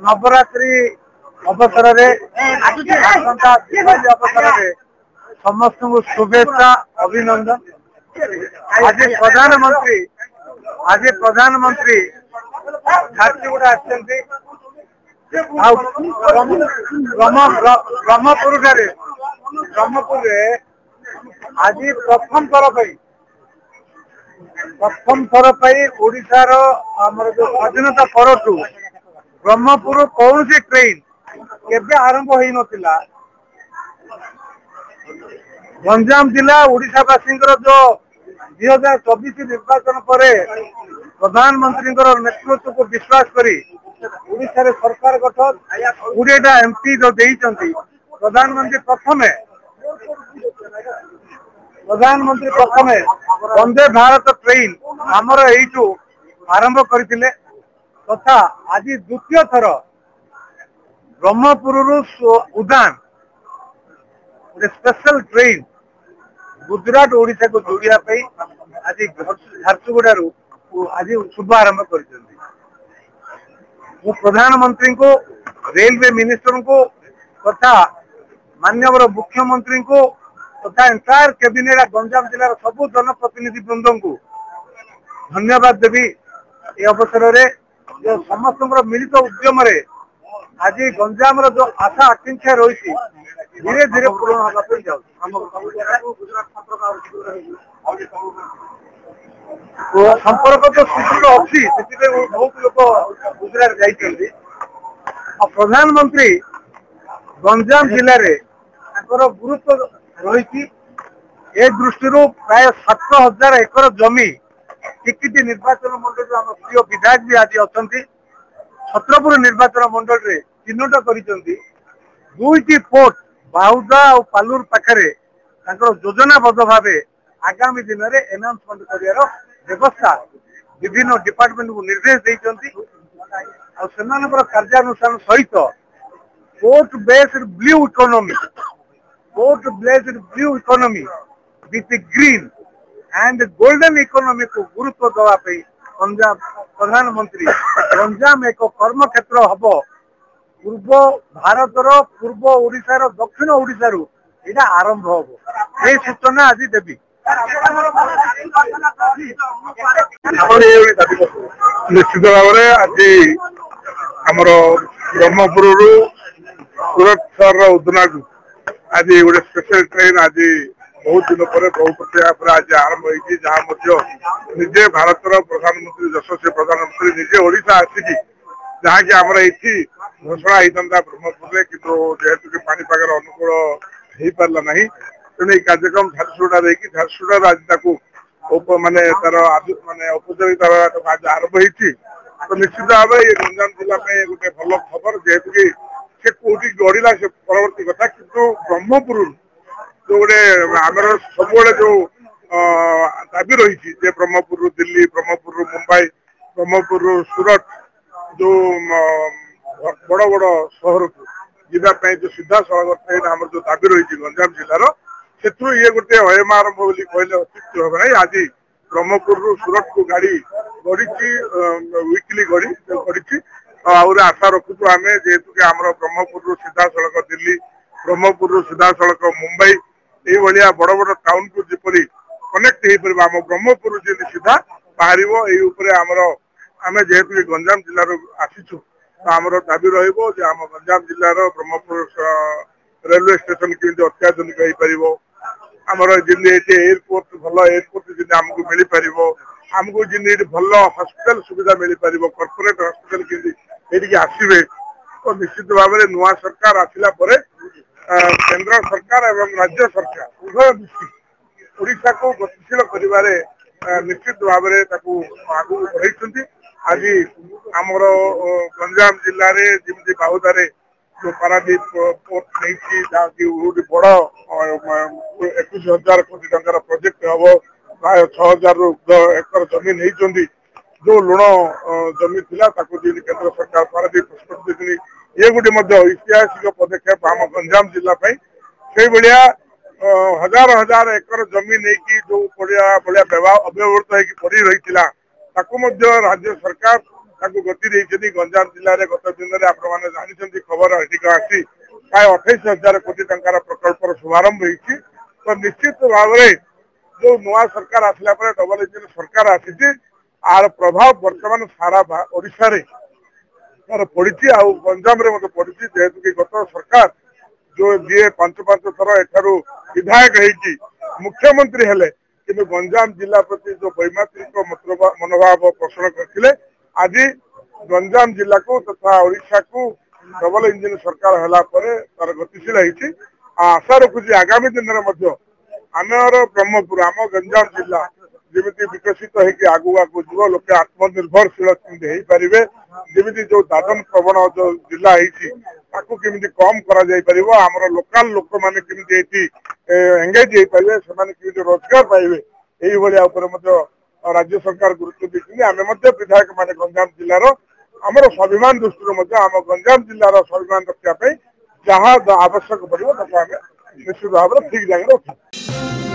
नवरात्रि अवसर अवसर समस्त को शुभेच्छा अभिनंदन। आज प्रधानमंत्री झारसुगुड़ा ब्रह्मपुर आज प्रथम थर ओडिशार आमर जो स्वाधीनता पर ब्रह्मपुर कौन सी ट्रेन केबे आरंभ हो नथिला। गंजाम जिला ओडिशावासी जो 2024 निर्वाचन पर प्रधानमंत्री नेतृत्व को विश्वास करी ओडिशा रे सरकार गठन 20टा एमपी जो देइचंती प्रधानमंत्री प्रथमे वंदे भारत ट्रेन आमर एइठू आरंभ करथिले तथा आज द्वितीय थर ब्रह्मपुर उड़ान स्पेशल ट्रेन गुजरात ओडिशा को जोड़िया आज झारसुगुड़ा आज शुभारंभ कर प्रधानमंत्री को रेलवे मिनिस्टर को तथा माननीय मुख्यमंत्री को तथा एंटायर कैबिनेट गंजाम जिलार सबू जनप्रतिनिधि वृंद को धन्यवाद देवी। ये अवसर में जो समस्त मिलित उद्यम आज गंजाम जो आशा आकांक्षा रही धीरे धीरे पूरण होगा संपर्क तो सुदृढ़ अच्छी बहुत लोग गुजरात जाइए। प्रधानमंत्री गंजाम जिले में गुरुत्व रही ए दृष्टि प्राय 7,000 एकर जमी टिकिटी निर्वाचन मंडल आम प्रिय विधायक भी आज अच्छा छत्रपुर निर्वाचन मंडल रे चिन्हट कर दुईटी पोर्ट बाहुदा और पालूर पाखे योजनाबद्ध भाव आगामी दिन में एनाउंसमेंट कर व्यवस्था विभिन्न डिपार्टमेंट को निर्देश देते कार्यानुष्ठान सहित port based blue economy with green and golden economy को गुरुत्व दवाई पंजाब प्रधानमंत्री गंजाम एक कर्म क्षेत्र हम पूर्व भारतर पूर्व ओडिशार दक्षिण ओडिशा यहाँ आरंभ हम ये सूचना आज देवी। निश्चित भाव में आज आमर ब्रह्मपुर सूरत सहर उदना को आज गोटे स्पेशल ट्रेन आज बहुत दिन पर बहु प्रक्रिया पर आज आरंभ होती जहाँ निजे भारतर प्रधानमंत्री यशस्वी प्रधानमंत्री निजे ओडिशा आसिकी जहाँ की आमर ये घोषणा होता ब्रह्मपुर किंतु जेहेतु कि पानीपाग अनुकूल हो पारा ना तेणु ये कार्यक्रम झारसुगुड़ा झारसुगुड़ा आज माने तार माने औपचारिकता आज आरंभ होती तो निश्चित भाव ये गंजाम जिला गोटे भल खबर जेहेतु कि से कौटी गढ़ला से परवर्ती कथा किंतु ब्रह्मपुर जो गोटे आमर सब जो दाबी रही ब्रह्मपुर दिल्ली ब्रह्मपुर मुंबई ब्रह्मपुर सूरत जो बड़ बड़ सहर को जावाई जो सीधा सड़क ट्रेन आम जो दाबी रही गंजाम जिलार से ये गोटे अयम आरंभ बोली कहले अत्युक्ति हम ना आज ब्रह्मपुर सूरत को गाड़ी गढ़ी वीकली गढ़ी आहरी आशा रखुचु आम जेहेतु कि आम ब्रह्मपुर सीधा सड़क दिल्ली ब्रह्मपुर सीधा सड़क मुंबई ये बड़ बड़ टाउन को जपरी कनेक्ट हो पार आम ब्रह्मपुर जी सीधा बाहर आमर आम जेहेतु गंजाम जिलार आसीचु तो आमर दाबी रम गंजाम जिलार ब्रह्मपुर रेलवे स्टेशन केमती अत्याधुनिक हो पार आमर जमी एयरपोर्ट भल एयरपोर्ट जमी आमको मिल पार आमको जमी भल हॉस्पिटल सुविधा मिल पार कॉर्पोरेट हॉस्पिटल केमती आसवे तो निश्चित भाव में नुआ सरकार आसला केंद्र सरकार एवं राज्य सरकार उभय मिसी ओडिशा को गतिशील कर निश्चित भाव में आगू बढ़ाई आज आमर गंजाम जिले में जमी बाहुदारे जो पारादीप पोर्ट नहीं जहाँकि बड़ 21,000 कोटी टंकार प्रोजेक्ट हम प्राय 6,000 एकर जमी नहीं जो लुण जमी थी केंद्र सरकार पारादीप निष्पत्ति ये गोटे ऐतिहासिक पदक्षेप आम गंजाम जिला से भाया हजार हजार एकर जमी नहीं जो पड़िया अव्यवहृत हो पड़ी रही राज्य सरकार गति देती गंजाम जिले में गत दिन में आपने जानते खबर आसी प्राय 28,000 कोटी टंकार प्रकल्पर शुभारंभ होती तो निश्चित भाव में जो नुआ सरकार आसला डबल इंजिन सरकार आसी आर प्रभाव बर्तमान सारा ओडिशा रे तार पड़ी गंजाम पड़ी जेहेतु कि गत सरकार जो जी 5-5 थर एठारू विधायक होगी मुख्यमंत्री हेले कि गंजाम जिला प्रति जो वैमात्रिक मनोभाव पोषण करते आज गंजाम जिला को तथा ओडिशा को डबल इंजिन सरकार है तार गतिशील होती आशा रखुची आगामी दिन में आमर ब्रह्मपुर आम गंजाम जिला जमी विकसित होगी आगू आगू जीव लोके आत्मनिर्भरशील हो पारे जमी जो दादन प्रवण जो जिला होती कम कर लोकाल लोक मैंने केमी एंगेज हो पारे से रोजगार पाइबे यही राज्य सरकार गुरुत्व देती आम विधायक मान गंजाम जिलार आमर स्वाभिमान दृष्टि आम गंजाम जिलार स्वाभिमान रखापी जहाँ आवश्यक पड़ो निश्चित भाव ठीक जगह रखा।